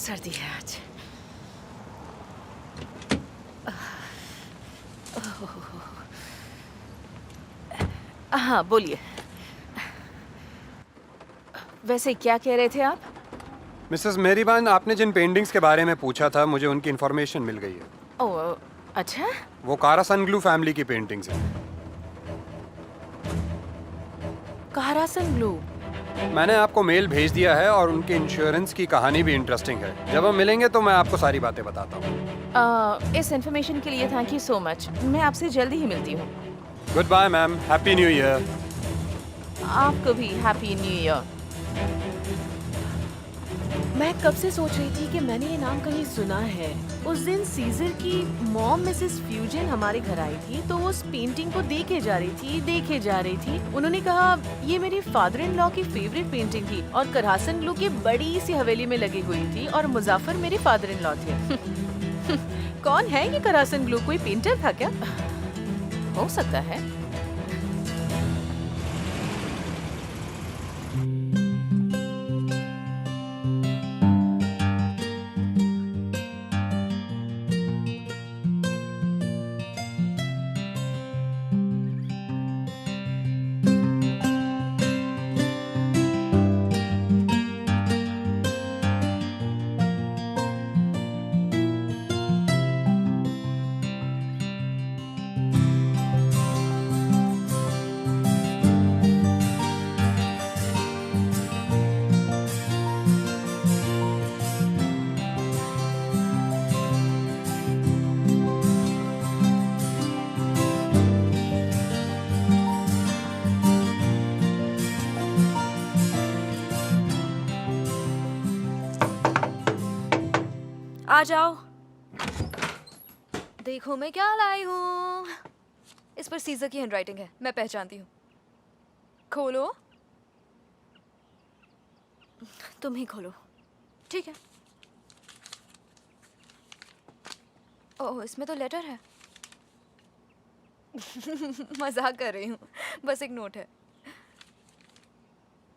सर्दी है आज। हाँ बोलिए। वैसे क्या कह रहे थे आप? मिसेस मेरीबान, आपने जिन पेंटिंग्स के बारे में पूछा था, मुझे उनकी इन्फॉर्मेशन मिल गई है। ओह अच्छा। वो कारासनग्लू फैमिली की पेंटिंग्स हैं। कारासनग्लू। मैंने आपको मेल भेज दिया है और उनके इंश्योरेंस की कहानी भी इंटरेस्टिंग है। जब हम मिलेंगे तो मैं आपको सारी बातें बताता हूँ। इस इन्फॉर्मेशन के लिए थैंक यू सो मच। मैं आपसे जल्दी ही मिलती हूँ। Good bye ma'am, happy new year. आपको भी हैप्पी न्यू ईयर। मैं कब से सोच रही थी कि मैंने ये नाम कहीं सुना है। उस दिन सीजर की मॉम मिसेस फ्यूजन हमारे घर आई थी, तो वो उस पेंटिंग को देखे जा रही थी। उन्होंने कहा ये मेरे फादर इन लॉ की फेवरेट पेंटिंग थी और करासनग्लू की बड़ी सी हवेली में लगी हुई थी और मुजाफर मेरे फादर इन लॉ थे। कौन है ये करासनग्लू? कोई पेंटर था क्या? हो सकता है। आ जाओ। देखो मैं क्या लाई हूँ। इस पर सीजर की हैंडराइटिंग है, मैं पहचानती हूँ। खोलो। तुम ही खोलो। ठीक है। ओह, इसमें तो लेटर है। मजाक कर रही हूँ, बस एक नोट है।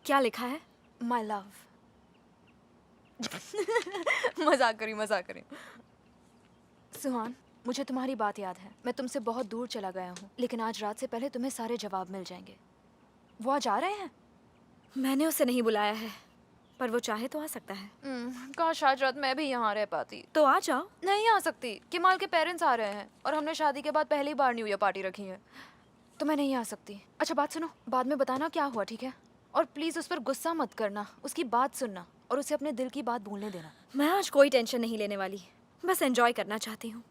क्या लिखा है? My love. मजाक करी। सुहान, मुझे तुम्हारी बात याद है। मैं तुमसे बहुत दूर चला गया हूँ, लेकिन आज रात से पहले तुम्हें सारे जवाब मिल जाएंगे। वो आज आ रहे हैं? मैंने उसे नहीं बुलाया है, पर वो चाहे तो आ सकता है। काश आज रात मैं भी यहाँ रह पाती। तो आ जाओ। नहीं आ सकती, किमाल के पेरेंट्स आ रहे हैं और हमने शादी के बाद पहली बार न्यू ईयर पार्टी रखी है, तो मैं नहीं आ सकती। अच्छा बात सुनो, बाद में बताना क्या हुआ, ठीक है? और प्लीज उस पर गुस्सा मत करना, उसकी बात सुनना और उसे अपने दिल की बात भूलने देना। मैं आज कोई टेंशन नहीं लेने वाली, बस एंजॉय करना चाहती हूँ।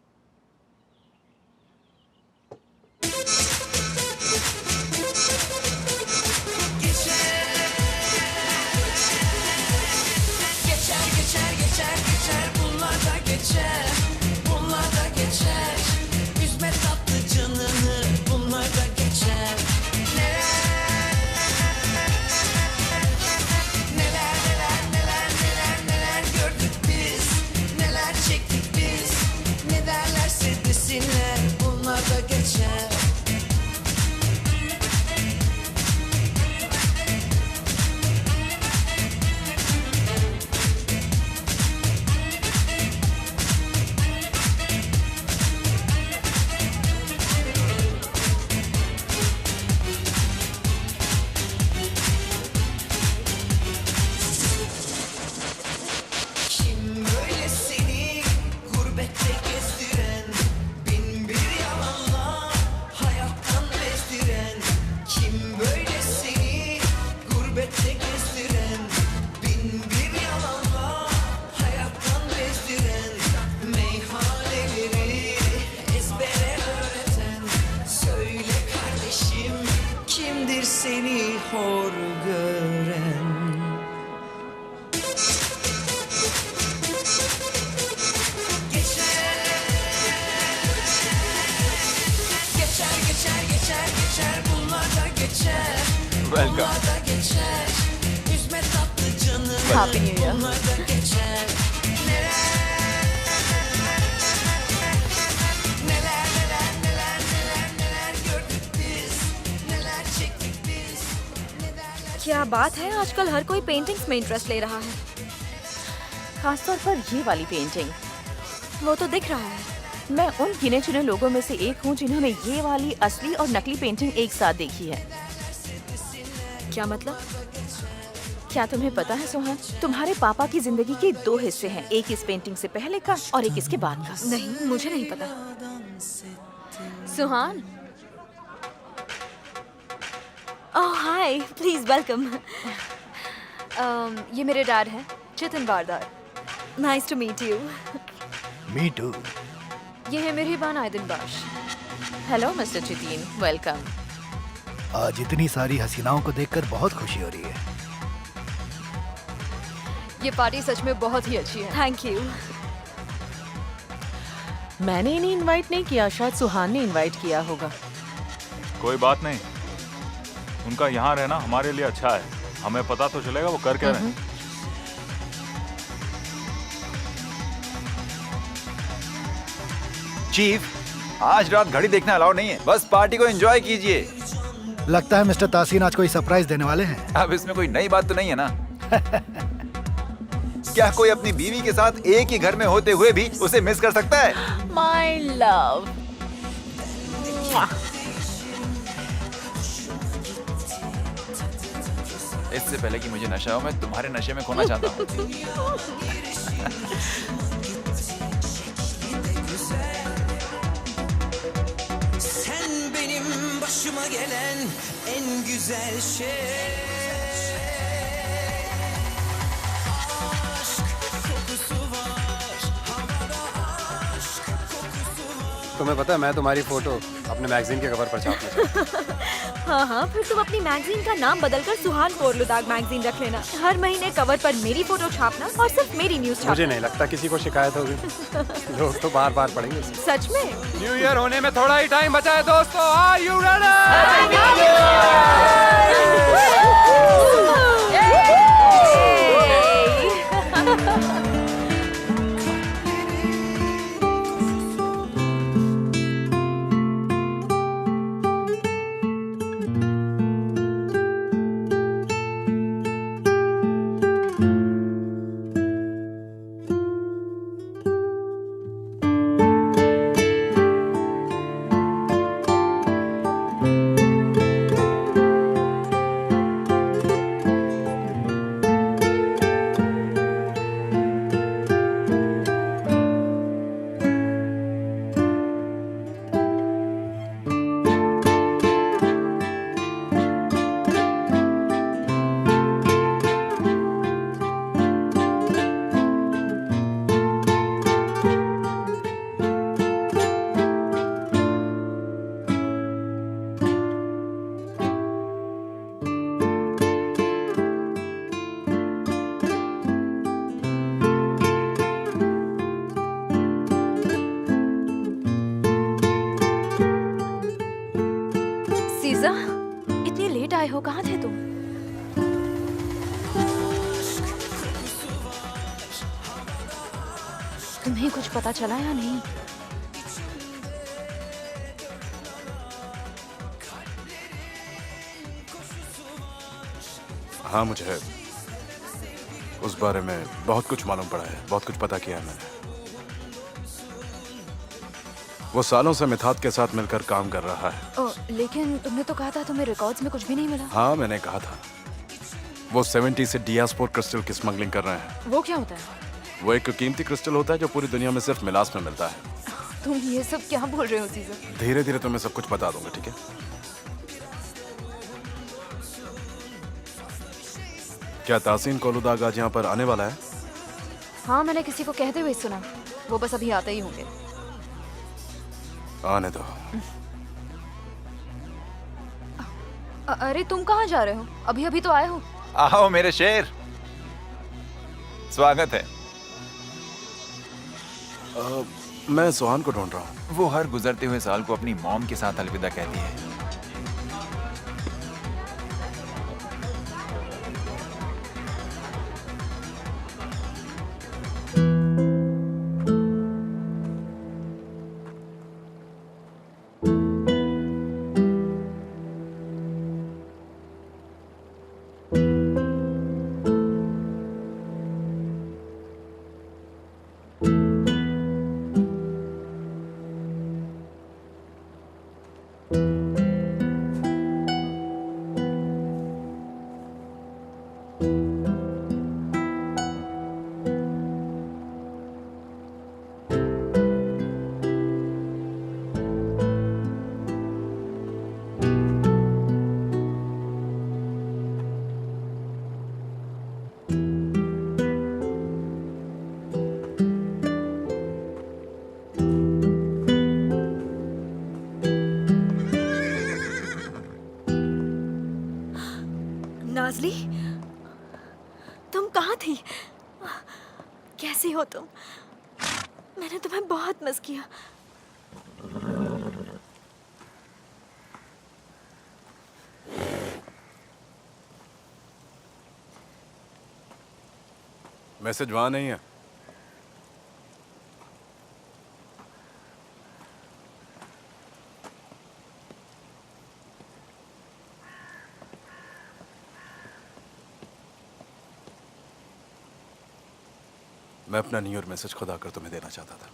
Seni hor gören geçer bunlar da geçer. Welcome. Bunlar da geçer. Üzme tatlı canım. Happy New Year. Bunlar da geçer. Neler gördük biz. Neler çektik biz. Ne derler. क्या बात है, आजकल हर कोई पेंटिंग्स में इंटरेस्ट ले रहा है। खासतौर पर ये वाली पेंटिंग। वो तो दिख रहा है। मैं उन गिने चुने लोगों में से एक हूँ जिन्होंने ये वाली असली और नकली पेंटिंग एक साथ देखी है। क्या मतलब? क्या तुम्हें पता है सोहन, तुम्हारे पापा की जिंदगी के 2 हिस्से हैं, एक इस पेंटिंग से पहले का और एक इसके बाद का। नहीं, मुझे नहीं पता। Suhaan, oh hi, please welcome. ये मेरे डैड हैं, Chitan Bardar. Nice to meet you. Me too. ये है मेरी बान आयदिन बाश। Hello mister Chitin, welcome. आज इतनी सारी हसीनाओं को देखकर बहुत खुशी हो रही है। ये पार्टी सच में बहुत ही अच्छी है। Thank you. मैंने इन्हें इनवाइट नहीं किया, शायद सुहान ने इनवाइट किया होगा। कोई बात नहीं, उनका यहाँ रहना हमारे लिए अच्छा है। हमें पता तो चलेगा वो कर क्या रहे हैं। चीफ, आज रात घड़ी देखना अलाउ नहीं है, बस पार्टी को एंजॉय कीजिए। लगता है मिस्टर तासीन आज कोई सरप्राइज देने वाले हैं। अब इसमें कोई नई बात तो नहीं है ना? क्या कोई अपनी बीवी के साथ एक ही घर में होते हुए भी उसे मिस कर सकता है? My love. इससे पहले कि मुझे नशा हो, मैं तुम्हारे नशे में खोना चाहता हूँ। Sen benim başıma gelen en güzel şey. Aşk kokusu var, havada aşk kokusu var. तुम्हें पता है मैं तुम्हारी फोटो अपने मैगजीन के कवर पर छापना चाहता हूँ। हाँ हाँ, फिर तुम अपनी मैगजीन का नाम बदलकर सुहान पोरलुदाग मैगजीन रख लेना। हर महीने कवर पर मेरी फोटो छापना और सिर्फ मेरी न्यूज छापना। मुझे नहीं लगता किसी को शिकायत होगी। लोग तो बार बार पढ़ेंगे इसे। सच में? न्यू ईयर होने में थोड़ा ही टाइम बचा है दोस्तों। Are you ready? सीजा, इतनी लेट आए हो, कहाँ थे तुम? तुम्हें कुछ पता चला या नहीं? हाँ, मुझे उस बारे में बहुत कुछ मालूम पड़ा है, बहुत कुछ पता किया है मैंने। वो सालों से मिथात के साथ मिलकर काम कर रहा है। ओ, लेकिन तुमने तो कहा था तुम्हें रिकॉर्ड्स में कुछ भी नहीं मिला। हाँ, मैंने कहा था। वो 70 से डियास्पोर क्रिस्टल की स्मगलिंग कर रहे हैं। वो क्या होता है? वो एक कीमती क्रिस्टल होता है जो पूरी दुनिया में सिर्फ मिलास में मिलता है। तुम ये सब क्या बोल रहे हो सीजा? धीरे धीरे तुम्हें सब कुछ बता दूंगा, ठीक है? क्या तासीन कोलुदाग आज यहाँ पर आने वाला है? हाँ, मैंने किसी को कहते हुए सुना। वो बस अभी आते ही होंगे। आने दो। अरे तुम कहाँ जा रहे हो? अभी अभी तो आए हो। आओ मेरे शेर, स्वागत है। मैं सुहान को ढूंढ रहा हूँ। वो हर गुजरते हुए साल को अपनी मॉम के साथ अलविदा कहती है। नाज़ली, तुम कहाँ थी? कैसी हो तुम? मैंने तुम्हें बहुत मिस किया। मैसेज वहां नहीं है। मैं अपना न्यू ईयर मैसेज खुद आकर तुम्हें देना चाहता था।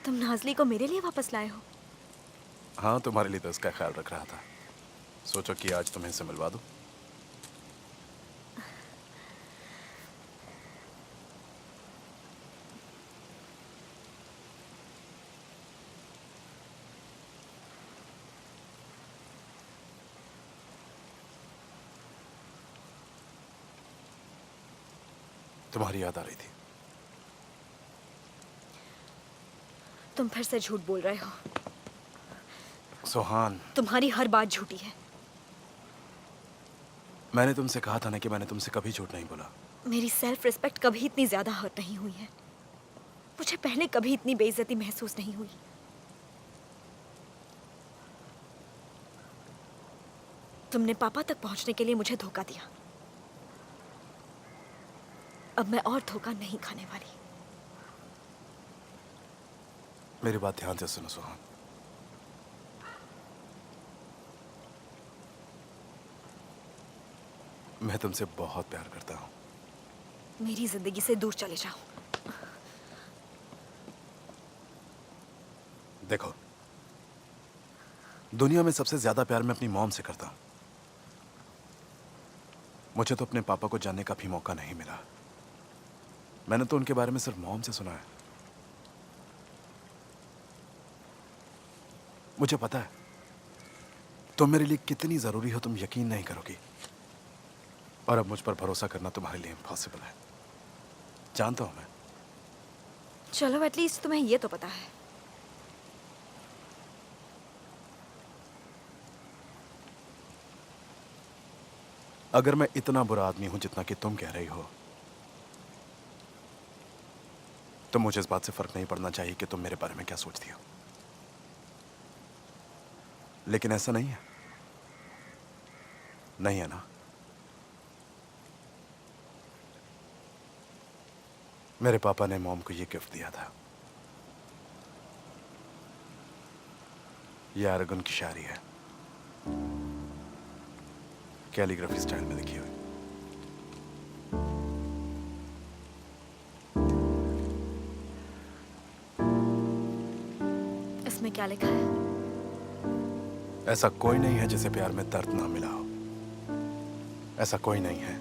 तुम नाज़ली को मेरे लिए वापस लाए हो? हाँ, तुम्हारे लिए तो इसका ख्याल रख रहा था। सोचो कि आज तुम्हें इसे मिलवा दूं। तुम्हारी याद आ रही थी। तुम फिर से झूठ बोल रहे हो। सुहान, तुम्हारी हर बात झूठी है। मैंने तुमसे कहा था ना कि मैंने तुमसे कभी झूठ नहीं बोला। मेरी सेल्फ रिस्पेक्ट कभी इतनी ज्यादा हर्ट नहीं हुई है। मुझे पहले कभी इतनी बेइज्जती महसूस नहीं हुई। तुमने पापा तक पहुंचने के लिए मुझे धोखा दिया। अब मैं और धोखा नहीं खाने वाली। मेरी बात ध्यान से सुनो सुहान। मैं तुमसे बहुत प्यार करता हूं। मेरी जिंदगी से दूर चले जाओ। देखो, दुनिया में सबसे ज्यादा प्यार मैं अपनी मॉम से करता हूं। मुझे तो अपने पापा को जानने का भी मौका नहीं मिला। मैंने तो उनके बारे में सिर्फ मॉम से सुना है। मुझे पता है तुम मेरे लिए कितनी जरूरी हो, तुम यकीन नहीं करोगी। और अब मुझ पर भरोसा करना तुम्हारे लिए इम्पॉसिबल है, जानता हूं मैं। चलो, एटलीस्ट तुम्हें ये तो पता है। अगर मैं इतना बुरा आदमी हूं जितना कि तुम कह रही हो, तो मुझे इस बात से फर्क नहीं पड़ना चाहिए कि तुम मेरे बारे में क्या सोचती हो। लेकिन ऐसा नहीं है, नहीं है ना? मेरे पापा ने मॉम को ये गिफ्ट दिया था। ये अरगुन की शायरी है, कैलीग्राफी स्टाइल में लिखी हुई। इसमें क्या लिखा है? ऐसा कोई नहीं है जिसे प्यार में दर्द ना मिला हो। ऐसा कोई नहीं है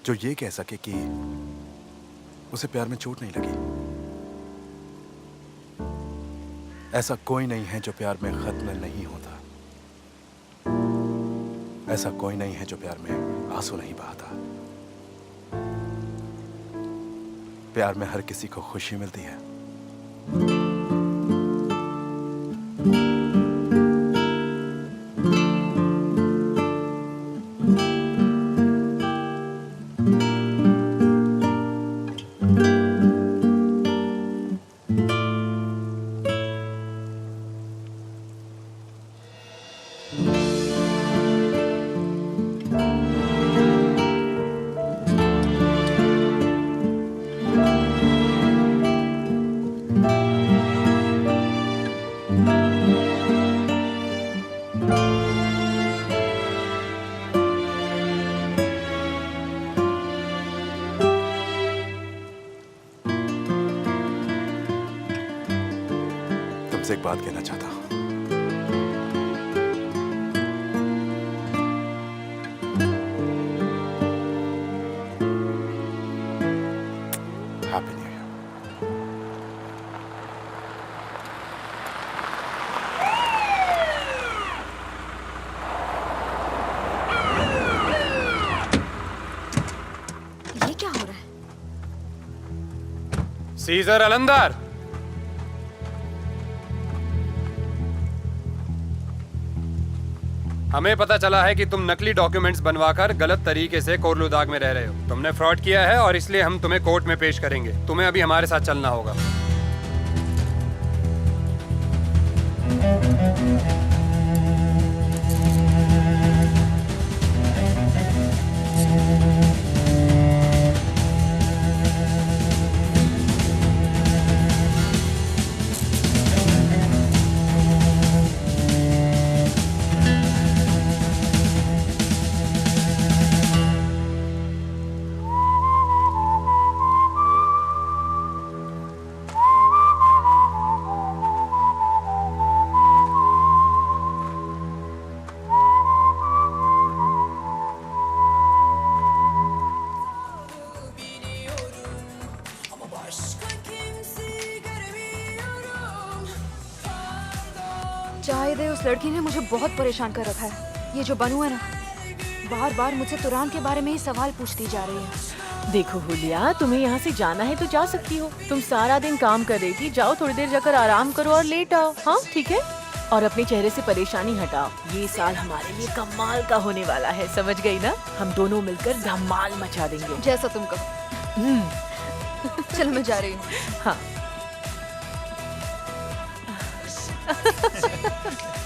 जो ये कह सके कि उसे प्यार में चोट नहीं लगी। ऐसा कोई नहीं है जो प्यार में खत्म नहीं होता। ऐसा कोई नहीं है जो प्यार में आंसू नहीं बहाता। प्यार में हर किसी को खुशी मिलती है। तुमसे एक बात कहना चाहता हूं। Happy new year. ये क्या हो रहा है? सीजर अलंदर, हमें पता चला है कि तुम नकली डॉक्यूमेंट्स बनवाकर गलत तरीके से कोरलुदाग में रह रहे हो। तुमने फ्रॉड किया है और इसलिए हम तुम्हें कोर्ट में पेश करेंगे। तुम्हें अभी हमारे साथ चलना होगा। चाहे दे, उस लड़की ने मुझे बहुत परेशान कर रखा है। ये जो बनू है ना, बार बार मुझसे तुरान के बारे में ही सवाल पूछती जा रही है। देखो हुलिया, तुम्हें यहाँ से जाना है तो जा सकती हो। तुम सारा दिन काम कर रही थी, जाओ थोड़ी देर जाकर आराम करो और लेट आओ। हाँ ठीक है, और अपने चेहरे से परेशानी हटाओ। ये साल हमारे लिए कमाल का होने वाला है, समझ गई ना? हम दोनों मिलकर धमाल मचा देंगे। जैसा तुम कहो। चलो मैं जा रही हूँ। हाँ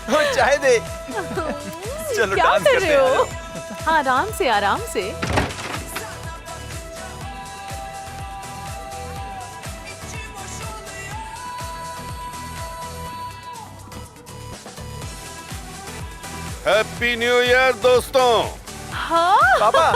वो चाय दे। चलो क्या डांस कर करते रहे हो? हैं। हाँ, आराम से आराम से। हैप्पी न्यू ईयर दोस्तों। हाँ पापा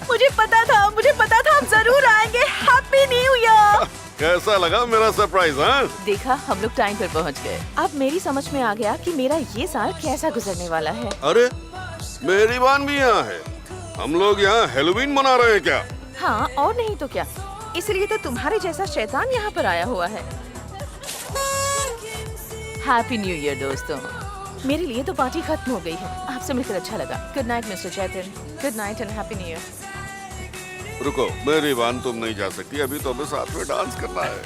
मुझे पता था आप जरूर आएंगे। Happy new year. कैसा लगा मेरा सरप्राइज? हाँ, देखा, हम लोग टाइम पर पहुंच गए। अब मेरी समझ में आ गया कि मेरा ये साल कैसा गुजरने वाला है। अरे मेरी बहन भी यहाँ है। हम लोग यहाँ हेलोवीन मना रहे हैं क्या? हाँ और नहीं तो क्या, इसलिए तो तुम्हारे जैसा शैतान यहाँ पर आया हुआ है। हैप्पी न्यू ईयर दोस्तों। मेरे लिए तो पार्टी खत्म हो गई है। आपसे मिलकर अच्छा लगा। Good night mister Chaitan. Good night and happy new year. रुको मेरी बहन, तुम नहीं जा सकती। अभी तो हमें साथ में डांस करना है।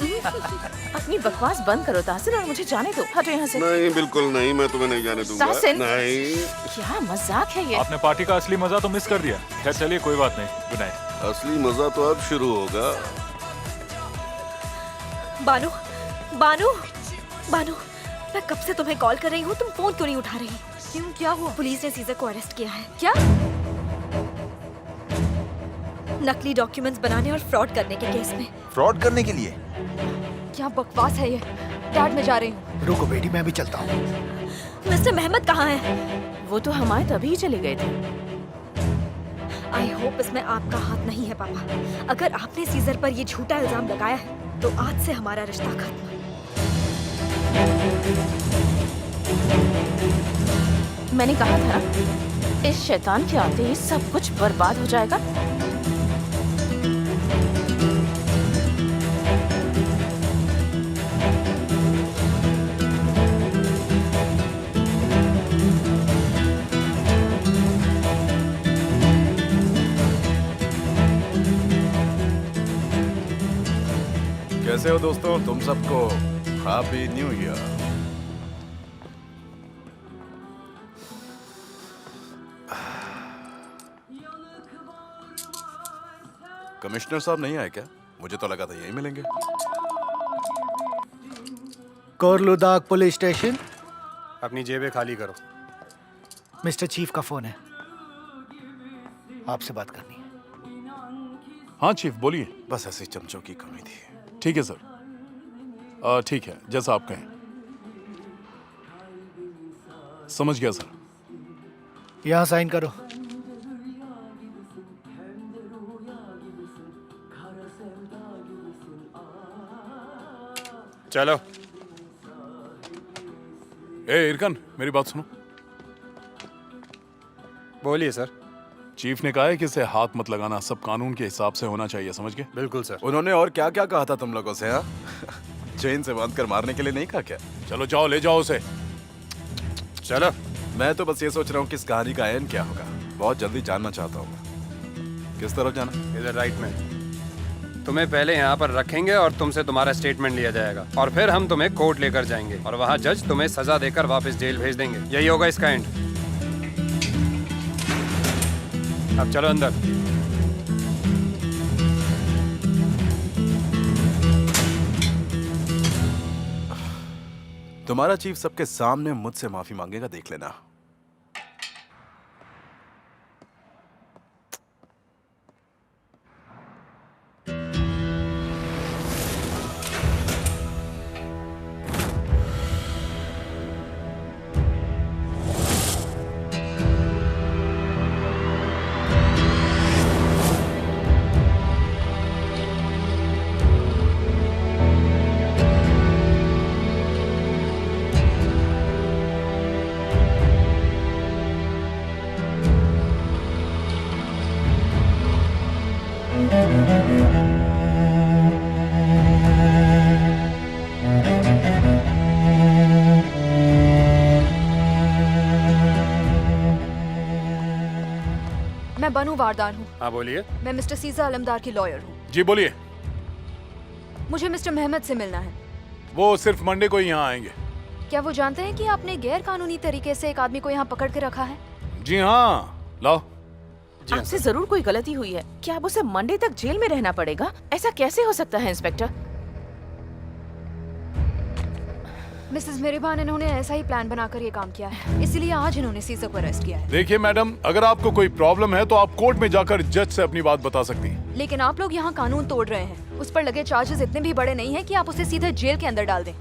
अपनी बकवास बंद करो ताहसिन और मुझे जाने दो। हटो यहाँ से। नहीं बिल्कुल नहीं, मैं तुम्हें नहीं जाने दूंगा। ताहसिन। नहीं, क्या मजाक है ये? आपने पार्टी का असली मजा तो मिस कर दिया। खैर चलिए, कोई बात नहीं। Good night. असली मजा तो अब शुरू होगा। बानू बानू बानू, मैं कब से तुम्हें कॉल कर रही हूँ, तुम फोन क्यों नहीं उठा रही? क्यों, क्या हुआ? पुलिस ने सीजर को अरेस्ट किया है। क्या? नकली डॉक्यूमेंट्स बनाने और फ्रॉड करने के केस में। फ्रॉड करने के लिए? क्या बकवास है ये? डैड, मैं जा रही हूँ। रुको बेटी, मैं भी चलता हूँ। मिस्टर मेहमद कहाँ है? वो तो हमारे तभी चले गए थे। आई होप इसमें आपका हाथ नहीं है पापा। अगर आपने सीजर पर ये झूठा इल्जाम लगाया है तो आज से हमारा रिश्ता खत्म। मैंने कहा था इस शैतान के आते ही सब कुछ बर्बाद हो जाएगा। कैसे हो दोस्तों? तुम सबको हैप्पी न्यू ईयर। कमिश्नर साहब नहीं आए क्या? मुझे तो लगा था यहीं मिलेंगे। कोरलुदाग पुलिस स्टेशन। अपनी जेबें खाली करो। मिस्टर चीफ का फोन है, आपसे बात करनी है। हाँ चीफ बोलिए। बस ऐसे चमचों की कमी थी। ठीक है सर। ठीक है, जैसा आप कहें। समझ गया सर। यहाँ साइन करो। चलो। इरकन, मेरी बात सुनो। बोलिए सर। चीफ ने कहा है कि इसे हाथ मत लगाना, सब कानून के हिसाब से होना चाहिए, समझ गए? बिल्कुल सर। उन्होंने और क्या क्या कहा था तुम लोगों से? हाँ चेन से बांध कर मारने के लिए नहीं कहा क्या? चलो जाओ, ले जाओ उसे। चलो। मैं तो बस ये सोच रहा हूँ कि इस कहानी का एंड क्या होगा। बहुत जल्दी जानना चाहता हूँ। किस तरफ जाना? इधर राइट में। तुम्हें पहले यहाँ पर रखेंगे और तुमसे तुम्हारा स्टेटमेंट लिया जाएगा और फिर हम तुम्हें कोर्ट लेकर जाएंगे और वहाँ जज तुम्हें सजा देकर वापस जेल भेज देंगे। यही होगा इसका एंड। अब चलो अंदर। तुम्हारा चीफ सबके सामने मुझसे माफी मांगेगा, देख लेना। मैं बनू वारदान हूँ। हाँ बोलिए। मैं मिस्टर सीजा अलमदार की लॉयर हूँ। जी बोलिए। मुझे मिस्टर मेहमद से मिलना है। वो सिर्फ मंडे को ही यहाँ आएंगे। क्या वो जानते हैं कि आपने गैर कानूनी तरीके से एक आदमी को यहाँ पकड़ के रखा है? जी हाँ, लाओ। आपसे जरूर कोई गलती हुई है। क्या अब उसे मंडे तक जेल में रहना पड़ेगा? ऐसा कैसे हो सकता है इंस्पेक्टर? मिसेस मेहरबान, इन्होंने ऐसा ही प्लान बनाकर ये काम किया है, इसलिए आज इन्होंने सीजा को अरेस्ट किया है। देखिए मैडम, अगर आपको कोई प्रॉब्लम है तो आप कोर्ट में जाकर जज से अपनी बात बता सकती हैं। लेकिन आप लोग यहाँ कानून तोड़ रहे हैं। उस पर लगे चार्जेस इतने भी बड़े नहीं हैं कि आप उसे सीधे जेल के अंदर डाल दें।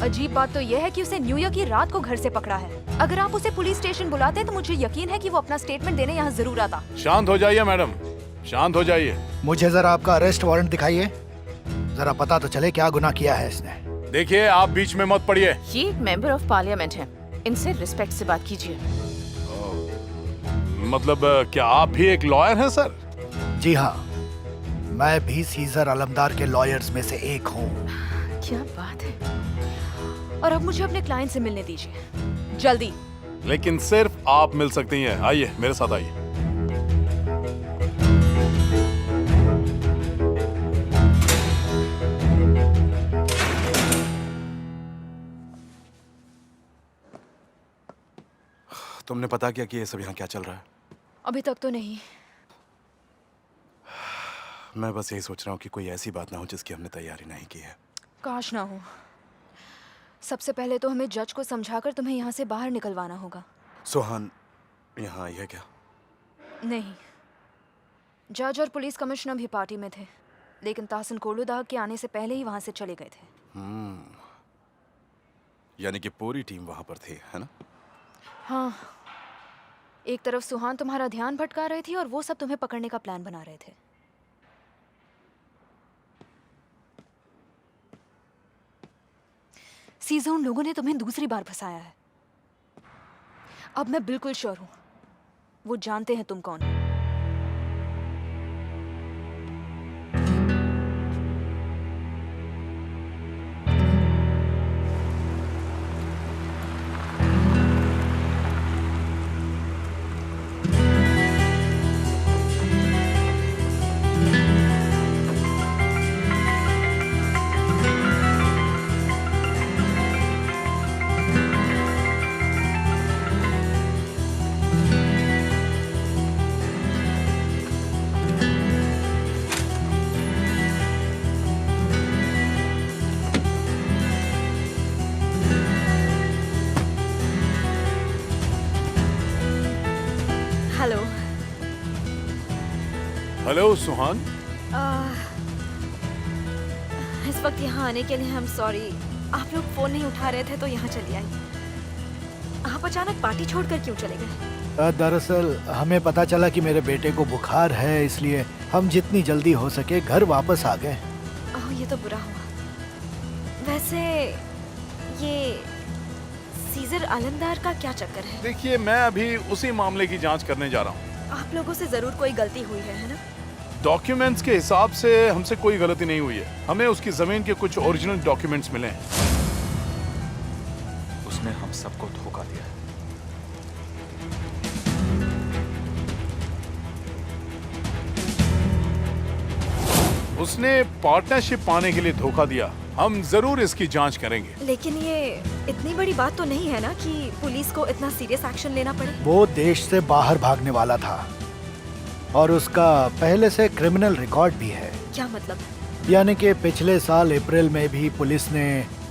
अजीब बात तो यह है कि उसे न्यू ईयर की रात को घर से पकड़ा है। अगर आप उसे पुलिस स्टेशन बुलाते तो मुझे यकीन है कि वो अपना स्टेटमेंट देने यहाँ जरूर आता। शांत हो जाइए मैडम, शांत हो जाइए। मुझे जरा आपका अरेस्ट वारंट दिखाइए, जरा पता तो चले क्या गुनाह किया है इसने। देखिए, आप बीच में मत पड़िए। ये एक मेंबर ऑफ पार्लियामेंट है, इनसे रिस्पेक्ट से बात कीजिए। मतलब क्या आप भी एक लॉयर हैं सर? जी हाँ, मैं भी सीजर अलमदार के लॉयर्स में से एक हूँ। क्या बात है। और अब मुझे अपने क्लाइंट से मिलने दीजिए, जल्दी। लेकिन सिर्फ आप मिल सकती हैं। आइए मेरे साथ आइए। तुमने पता किया कि ये सब यहाँ क्या चल रहा है? अभी तक तो नहीं। मैं बस यही सोच रहा हूँ कि कोई ऐसी बात ना हो जिसकी हमने तैयारी नहीं की है। काश ना हो। सबसे पहले तो हमें जज को समझाकर तुम्हें यहाँ से बाहर निकलवाना होगा। सुहान यहाँ आई है क्या? नहीं, जज और पुलिस कमिश्नर भी पार्टी में थे, लेकिन ताहसिन कोलुदाग के आने से पहले ही वहाँ से चले गए थे। यानी कि पूरी टीम वहाँ पर थी, है ना? हाँ, एक तरफ सुहान तुम्हारा ध्यान भटका रही थी और वो सब तुम्हें पकड़ने का प्लान बना रहे थे। सीज़ा, उन लोगों ने तुम्हें दूसरी बार फंसाया है। अब मैं बिल्कुल श्योर हूँ, वो जानते हैं तुम कौन हो। हेलो। हेलो सुहान। इस वक्त यहाँ आने के लिए हम सॉरी। आप लोग फोन नहीं उठा रहे थे तो यहाँ चली आई। आप अचानक पार्टी छोड़कर क्यों चले गए? दरअसल हमें पता चला कि मेरे बेटे को बुखार है, इसलिए हम जितनी जल्दी हो सके घर वापस आ गए। ओह, ये तो बुरा हुआ। वैसे ये सीजर अलमदार का क्या चक्कर है? देखिए, मैं अभी उसी मामले की जांच करने जा रहा हूँ। आप लोगों से जरूर कोई गलती हुई है ना? डॉक्यूमेंट्स के हिसाब से हमसे कोई गलती नहीं हुई है। हमें उसकी जमीन के कुछ ओरिजिनल डॉक्यूमेंट्स मिले हैं। उसने हम सबको धोखा दिया है। उसने पार्टनरशिप पाने के लिए धोखा दिया। हम जरूर इसकी जांच करेंगे। लेकिन ये इतनी बड़ी बात तो नहीं है ना कि पुलिस को इतना सीरियस एक्शन लेना पड़े। वो देश से बाहर भागने वाला था। और उसका पहले से क्रिमिनल रिकॉर्ड भी है। क्या मतलब? यानी कि पिछले साल अप्रैल में भी पुलिस ने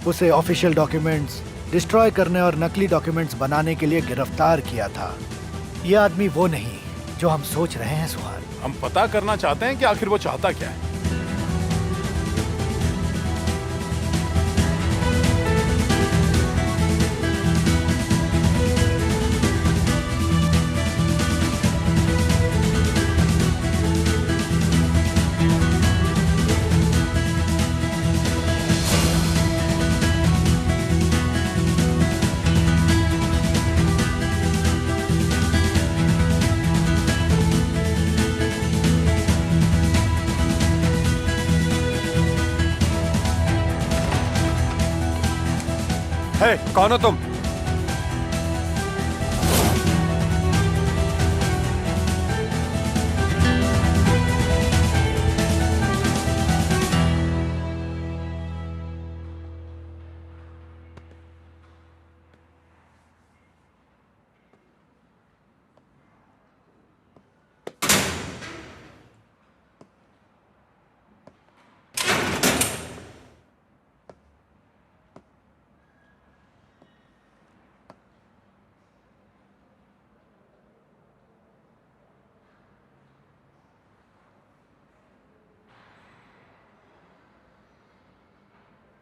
उसे ऑफिशियल डॉक्यूमेंट्स डिस्ट्रॉय करने और नकली डॉक्यूमेंट्स बनाने के लिए गिरफ्तार किया था। ये आदमी वो नहीं जो हम सोच रहे हैं सुहान। हम पता करना चाहते हैं कि आखिर वो चाहता क्या है। हे, कौन हो तुम?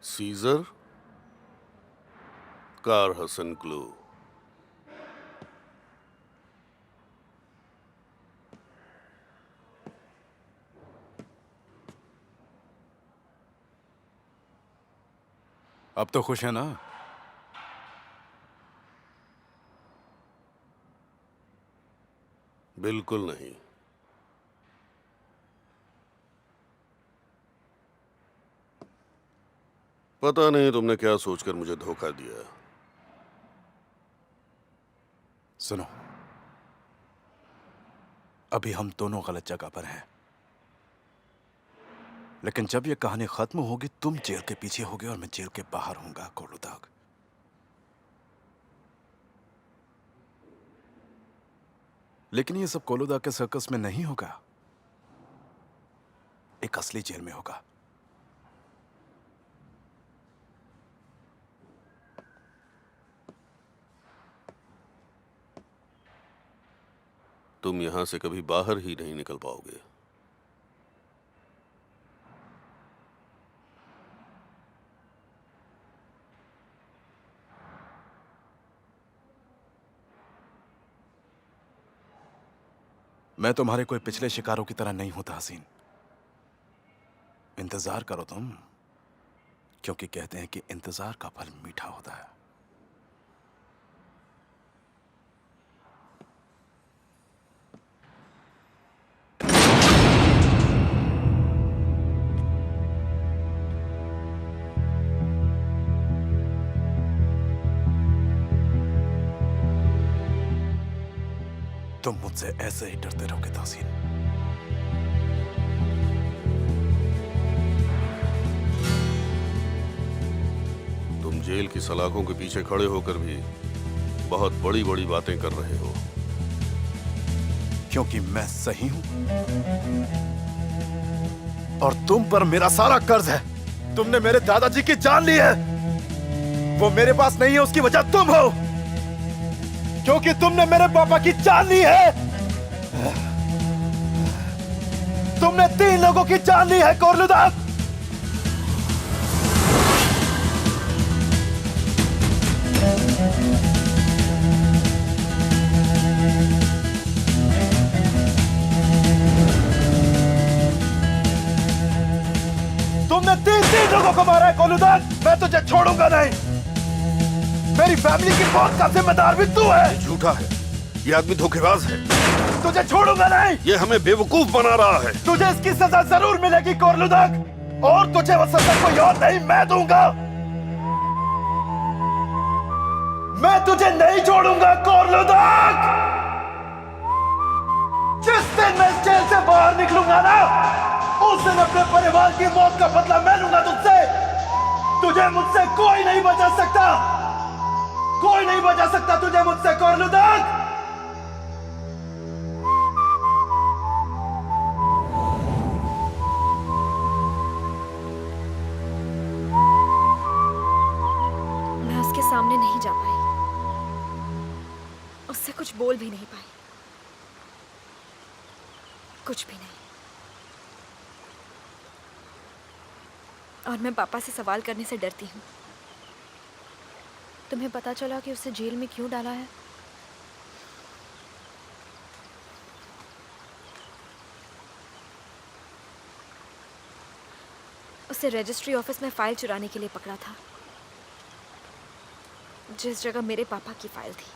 सीजर कार हसन क्लू। अब तो खुश है ना? बिल्कुल नहीं। पता नहीं तुमने क्या सोचकर मुझे धोखा दिया। सुनो, अभी हम दोनों गलत जगह पर हैं, लेकिन जब ये कहानी खत्म होगी तुम जेल के पीछे होगे और मैं जेल के बाहर होऊंगा कोलुदाग। लेकिन ये सब कोलुदाग के सर्कस में नहीं होगा, एक असली जेल में होगा। तुम यहां से कभी बाहर ही नहीं निकल पाओगे। मैं तुम्हारे कोई पिछले शिकारों की तरह नहीं होता हसीन। इंतजार करो तुम, क्योंकि कहते हैं कि इंतजार का फल मीठा होता है। तुम मुझसे ऐसे ही डरते रहोगे तासीन। तुम जेल की सलाखों के पीछे खड़े होकर भी बहुत बड़ी बड़ी बातें कर रहे हो। क्योंकि मैं सही हूं और तुम पर मेरा सारा कर्ज है। तुमने मेरे दादाजी की जान ली है, वो मेरे पास नहीं है, उसकी वजह तुम हो। क्योंकि तुमने मेरे पापा की जान ली है। तुमने 3 लोगों की जान ली है कोरलुदाग। तुमने 3 लोगों को मारा है कोरलुदाग। मैं तुझे छोड़ूंगा नहीं। मेरी फैमिली की मौत का जिम्मेदार भी तू है। ये झूठा है, ये आदमी धोखेबाज है। तुझे छोड़ूंगा नहीं। ये हमें बेवकूफ बना रहा है। तुझे इसकी सजा जरूर मिलेगी कोरलुदाग, और तुझे वो सजा कोई और नहीं, मैं दूंगा। मैं तुझे नहीं छोड़ूंगा कोरलुदाग। जिस दिन मैं जेल से बाहर निकलूंगा ना, उस दिन अपने परिवार की मौत का बदला मैं लूंगा तुझसे। तुझे मुझसे कोई नहीं बचा सकता, कोई नहीं बचा सकता तुझे मुझसे कोरलुदाग। बोल भी नहीं पाई, कुछ भी नहीं। और मैं पापा से सवाल करने से डरती हूँ। तुम्हें पता चला कि उसे जेल में क्यों डाला है? उसे रजिस्ट्री ऑफिस में फाइल चुराने के लिए पकड़ा था, जिस जगह मेरे पापा की फाइल थी।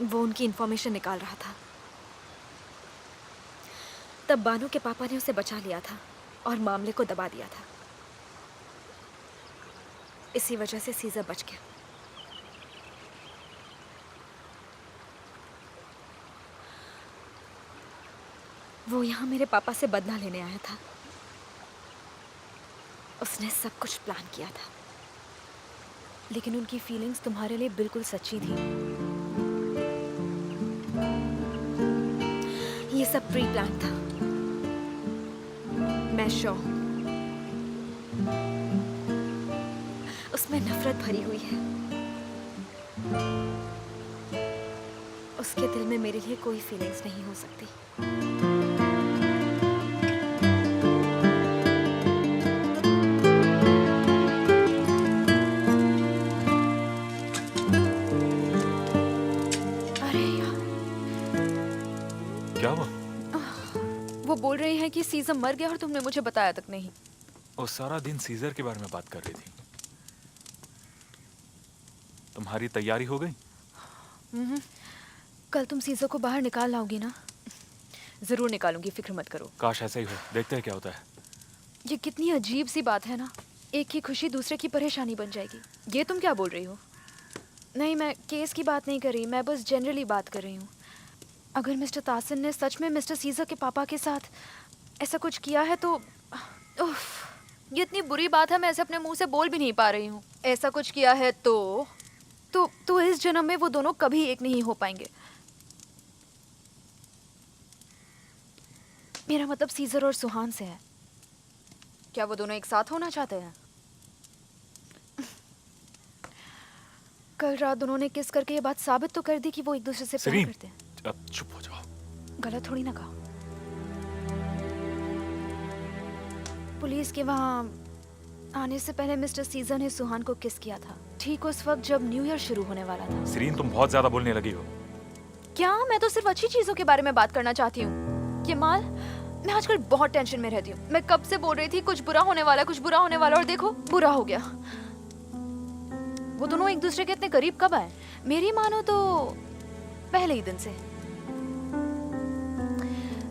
वो उनकी इंफॉर्मेशन निकाल रहा था। तब बानू के पापा ने उसे बचा लिया था और मामले को दबा दिया था। इसी वजह से सीजर बच गया। वो यहाँ मेरे पापा से बदला लेने आया था। उसने सब कुछ प्लान किया था। लेकिन उनकी फीलिंग्स तुम्हारे लिए बिल्कुल सच्ची थी। ये सब प्री प्लान था। मैं शो उसमें नफरत भरी हुई है। उसके दिल में मेरे लिए कोई फीलिंग्स नहीं हो सकती। अरे यार, क्या हुआ? वो बोल रहे हैं कि सीजर मर गया और तुमने मुझे बताया तक नहीं। वो सारा दिन सीजर के बारे में बात कर रही थी। तुम्हारी तैयारी हो गई? कल तुम सीजर को बाहर निकाल लाओगी ना? जरूर निकालूंगी, फिक्र मत करो। काश ऐसा ही हो। देखते हैं क्या होता है। ये कितनी अजीब सी बात है ना, एक की खुशी दूसरे की परेशानी बन जाएगी। ये तुम क्या बोल रही हो? नहीं, मैं केस की बात नहीं कर रही, मैं बस जनरली बात कर रही हूँ। अगर मिस्टर तासिन ने सच में मिस्टर सीजर के पापा के साथ ऐसा कुछ किया है तो उफ, ये इतनी बुरी बात है, मैं ऐसे अपने मुंह से बोल भी नहीं पा रही हूँ। ऐसा कुछ किया है तो इस जन्म में वो दोनों कभी एक नहीं हो पाएंगे। मेरा मतलब सीजर और सुहान से है। क्या वो दोनों एक साथ होना चाहते हैं? कल रात दोनों ने किस करके ये बात साबित तो कर दी कि वो एक दूसरे से प्यार करते हैं। अब चुप हो जाओ। गलत थोड़ी ना कहा। पुलिस के वहाँ आने से पहले मिस्टर सीजर ने सुहान को किस किया था, ठीक उस वक्त जब न्यू ईयर शुरू होने वाला था। सरीन, तुम बहुत ज्यादा बोलने लगी हो। क्या? मैं तो सिर्फ अच्छी चीजों के बारे में बात करना चाहती हूँ। केमाल, मैं आजकल बहुत टेंशन में रहती हूँ। मैं कब से बोल रही थी कुछ बुरा होने वाला, कुछ बुरा होने वाला, और देखो बुरा हो गया। वो दोनों एक दूसरे के इतने करीब कब आए? मेरी मानो तो पहले ही दिन से।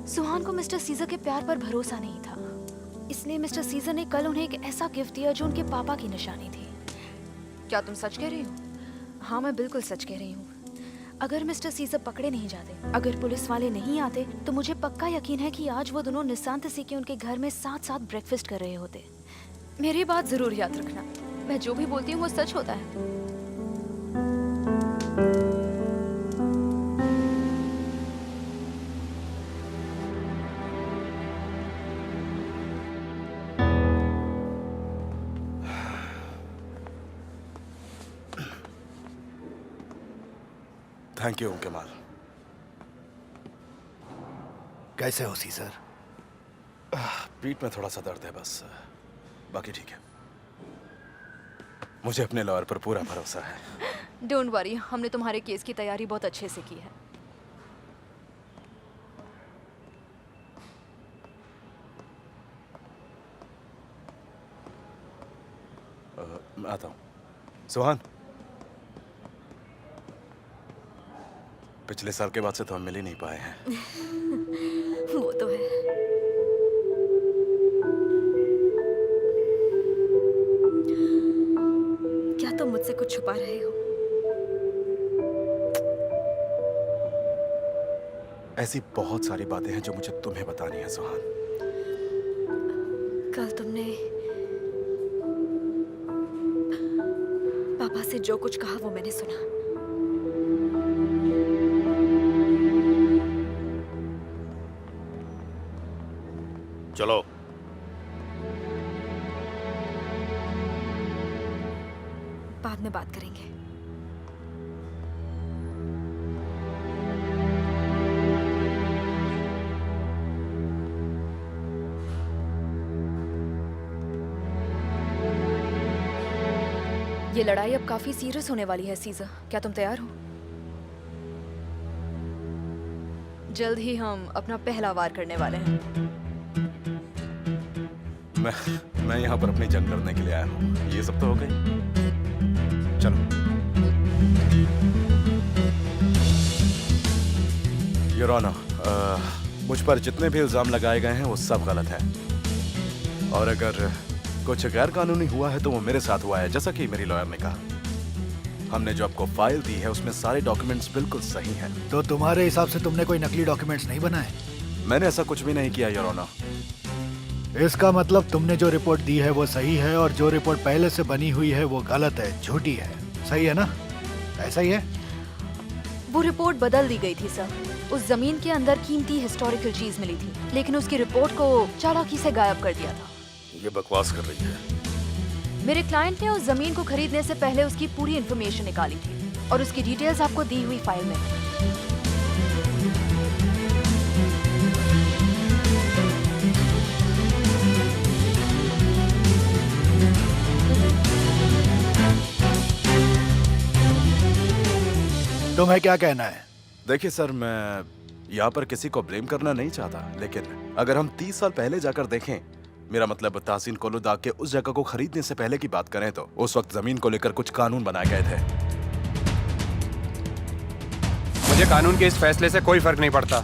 सुहान को मिस्टर सीजर के प्यार पर भरोसा नहीं था, इसलिए मिस्टर सीजर ने कल उन्हें एक ऐसा गिफ्ट दिया जो उनके पापा की निशानी थी। क्या तुम सच कह रही हो? हाँ, मैं बिल्कुल सच कह रही हूँ। अगर मिस्टर सीजर पकड़े नहीं जाते, अगर पुलिस वाले नहीं आते, तो मुझे पक्का यकीन है कि आज वो दोनों निशांत सी के उनके घर में साथ साथ ब्रेकफास्ट कर रहे होते। मेरी बात जरूर याद रखना, मैं जो भी बोलती हूँ वो सच होता है। थैंक यू कमाल। कैसे हो सीजर? पीठ में थोड़ा सा दर्द है बस, बाकी ठीक है। मुझे अपने लॉयर पर पूरा भरोसा है। डोंट वरी, हमने तुम्हारे केस की तैयारी बहुत अच्छे से की है। मैं आता हूँ। सुहान, पिछले साल के बाद से तो हम मिल ही नहीं पाए हैं। वो तो है। क्या तुम मुझसे कुछ छुपा रहे हो? ऐसी बहुत सारी बातें हैं जो मुझे तुम्हें बतानी है सुहान। कल तुमने पापा से जो कुछ कहा वो मैंने सुना। चलो। बाद में बात करेंगे। ये लड़ाई अब काफी सीरियस होने वाली है सीजर, क्या तुम तैयार हो? जल्द ही हम अपना पहला वार करने वाले हैं। मैं यहाँ पर अपनी जंग लड़ने के लिए आया हूँ। ये सब तो हो गई, चलो। योर ऑनर, मुझ पर जितने भी इल्जाम लगाए गए हैं वो सब गलत है, और अगर कुछ गैर कानूनी हुआ है तो वो मेरे साथ हुआ है, जैसा कि मेरी लॉयर ने कहा। हमने जो आपको फाइल दी है उसमें सारे डॉक्यूमेंट्स बिल्कुल सही हैं। तो तुम्हारे हिसाब से तुमने कोई नकली डॉक्यूमेंट्स नहीं बनाए? मैंने ऐसा कुछ भी नहीं किया योर ऑनर। इसका मतलब तुमने जो रिपोर्ट दी है वो सही है और जो रिपोर्ट पहले से बनी हुई है वो गलत है, झूठी है, सही है ना? ऐसा ही है? वो रिपोर्ट बदल दी गई थी सर। उस जमीन के अंदर कीमती हिस्टोरिकल चीज मिली थी, लेकिन उसकी रिपोर्ट को चालाकी से गायब कर दिया था। ये बकवास कर रही है। मेरे क्लाइंट ने उस जमीन को खरीदने से पहले उसकी पूरी इन्फॉर्मेशन निकाली थी और उसकी डिटेल्स आपको दी हुई फाइल में। तुम्हें क्या कहना है? देखिए सर, मैं यहाँ पर किसी को ब्लेम करना नहीं चाहता, लेकिन अगर हम 30 साल पहले जाकर देखें, मेरा मतलब तासीन कोलुदाग के उस जगह को खरीदने से पहले की बात करें, तो उस वक्त जमीन को लेकर कुछ कानून बनाए गए थे। मुझे कानून के इस फैसले से कोई फर्क नहीं पड़ता।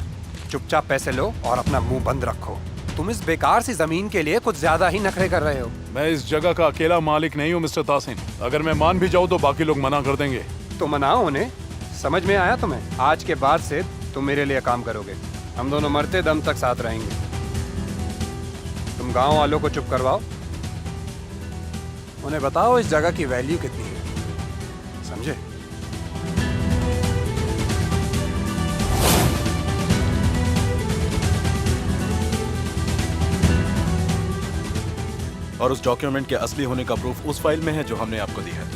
चुपचाप पैसे लो और अपना मुंह बंद रखो। तुम इस बेकार सी जमीन के लिए कुछ ज्यादा ही नखरे कर रहे हो। मैं इस जगह का अकेला मालिक नहीं हूँ मिस्टर तासीन। अगर मैं मान भी जाऊँ तो बाकी लोग मना कर देंगे। तो मनाओ उन्हें। समझ में आया तुम्हें? आज के बाद से तुम मेरे लिए काम करोगे। हम दोनों मरते दम तक साथ रहेंगे। तुम गांव वालों को चुप करवाओ, उन्हें बताओ इस जगह की वैल्यू कितनी है, समझे? और उस डॉक्यूमेंट के असली होने का प्रूफ उस फाइल में है जो हमने आपको दी है।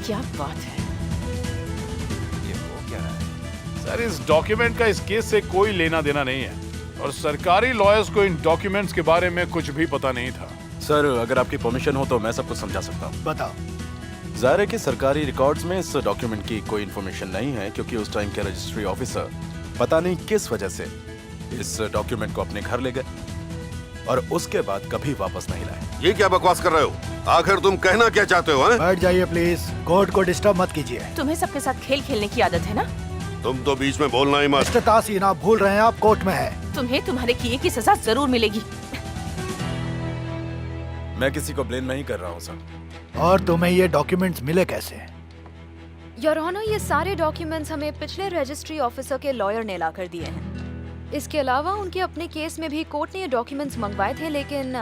क्या बात है? ये वो क्या है? सर, इस डॉक्यूमेंट का इस केस से कोई लेना देना नहीं है और सरकारी लॉयर्स को इन डॉक्यूमेंट्स के बारे में कुछ भी पता नहीं था। सर, अगर आपकी परमिशन हो तो मैं सब कुछ समझा सकता हूँ। बताओ। जाहिर है कि सरकारी रिकॉर्ड्स में इस डॉक्यूमेंट की कोई इन्फॉर्मेशन नहीं है, क्योंकि उस टाइम के रजिस्ट्री ऑफिसर पता नहीं किस वजह से इस डॉक्यूमेंट को अपने घर ले गए और उसके बाद कभी वापस नहीं लाए। ये क्या बकवास कर रहे हो? आखिर तुम कहना क्या चाहते हो? बैठ जाइए प्लीज, कोर्ट को डिस्टर्ब मत कीजिए। तुम्हें सबके साथ खेल खेलने की आदत है ना? तुम तो बीच में बोलना ही मत। मिस्टर तासीन, आप भूल रहे हैं आप कोर्ट में हैं। तुम्हें तुम्हारे किए की सजा जरूर मिलेगी। मैं किसी को ब्लेम नहीं कर रहा हूँ सर। और तुम्हें ये डॉक्यूमेंट्स मिले कैसे? योर ऑनर, ये सारे डॉक्यूमेंट्स हमें पिछले रजिस्ट्री ऑफिसर के लॉयर ने लाकर दिए हैं। इसके अलावा उनके अपने केस में भी कोर्ट ने ये डॉक्यूमेंट्स मंगवाए थे, लेकिन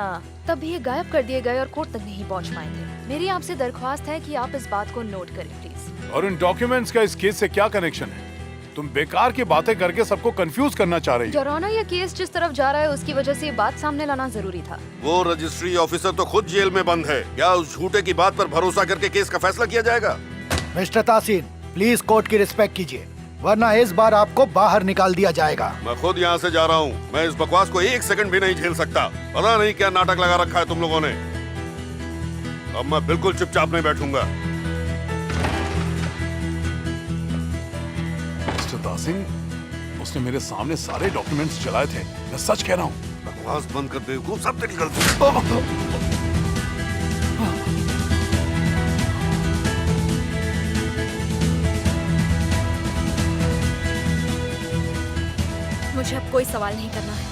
तब भी ये गायब कर दिए गए और कोर्ट तक नहीं पहुंच पाए थे। मेरी आपसे दरख्वास्त है कि आप इस बात को नोट करें प्लीज। और इन डॉक्यूमेंट्स का इस केस से क्या कनेक्शन है? तुम बेकार की बातें करके सबको कंफ्यूज करना चाह रही हो। योर ऑनर, ये केस जिस तरफ जा रहा है उसकी वजह से ये बात सामने लाना जरूरी था। वो रजिस्ट्री ऑफिसर तो खुद जेल में बंद है। क्या उस झूठे की बात पर भरोसा करके केस का फैसला किया जाएगा? मिस्टर तासीन, प्लीज कोर्ट की रिस्पेक्ट कीजिए, वरना इस बार आपको बाहर निकाल दिया जाएगा। मैं खुद यहाँ से जा रहा हूँ। मैं इस बकवास को एक सेकंड भी नहीं झेल सकता। पता नहीं क्या नाटक लगा रखा है तुम लोगों ने। अब मैं बिल्कुल चुपचाप नहीं बैठूंगा। मिस्टर दासिंग, उसने मेरे सामने सारे डॉक्यूमेंट्स चलाए थे। मैं सच कह रहा हूँ। बकवास बंद कर दे, वो सब तेरी गलती है। मुझे अब कोई सवाल नहीं करना है।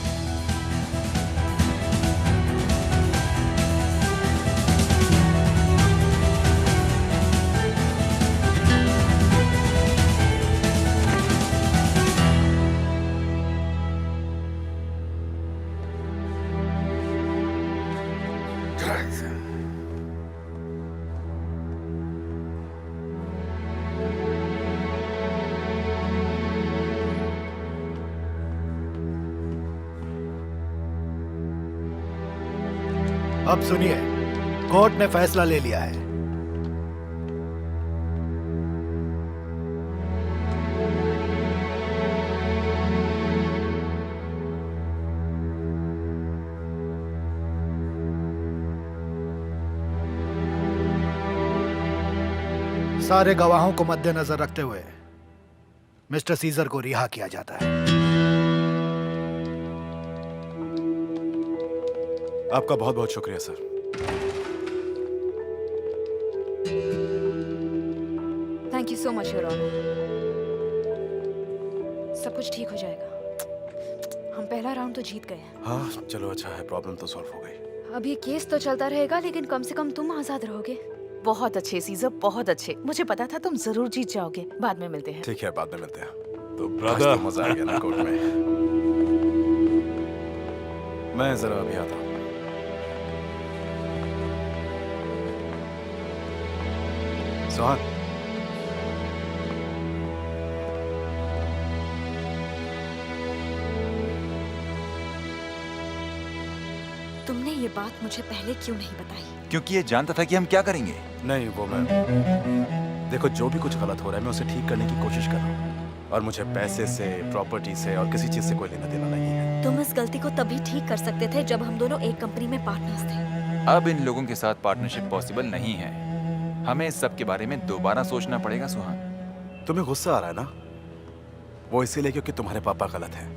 अब सुनिए, कोर्ट ने फैसला ले लिया है। सारे गवाहों को मद्देनजर रखते हुए मिस्टर सीजर को रिहा किया जाता है। आपका बहुत बहुत शुक्रिया sir. Thank you so much your honour. सब कुछ ठीक हो जाएगा। हम पहला राउंड तो जीत गए। हाँ चलो अच्छा है, प्रॉब्लम तो सॉल्व हो गई। अब ये केस तो चलता रहेगा, लेकिन कम से कम तुम आजाद रहोगे। बहुत अच्छे सीजर, बहुत अच्छे। मुझे पता था तुम जरूर जीत जाओगे। बाद में मिलते हैं। ठीक है, बाद में मिलते हैं। तो आज ब्रदर, तो मजा आ गया ना कोर्ट में। मैं जरा अभी आता हूँ। सोहन, तुमने ये बात मुझे पहले क्यों नहीं बताई? क्योंकि ये जानता था कि हम क्या करेंगे। नहीं वो मैं देखो, जो भी कुछ गलत हो रहा है मैं उसे ठीक करने की कोशिश कर रहा हूँ, और मुझे पैसे से, प्रॉपर्टी से और किसी चीज से कोई लेना देना नहीं है। तुम इस गलती को तभी ठीक कर सकते थे जब हम दोनों एक कंपनी में पार्टनर्स थे। अब इन लोगों के साथ पार्टनरशिप पॉसिबल नहीं है। हमें इस सब के बारे में दोबारा सोचना पड़ेगा सुहान। तुम्हें गुस्सा आ रहा है ना? वो इसीलिए क्योंकि तुम्हारे पापा गलत हैं।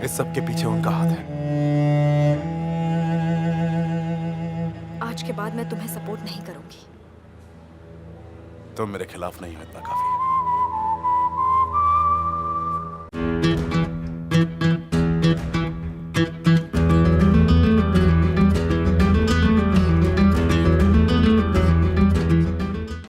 इस सब के पीछे उनका हाथ है। आज के बाद मैं तुम्हें सपोर्ट नहीं करूंगी। तुम मेरे खिलाफ नहीं हो, इतना काफी है।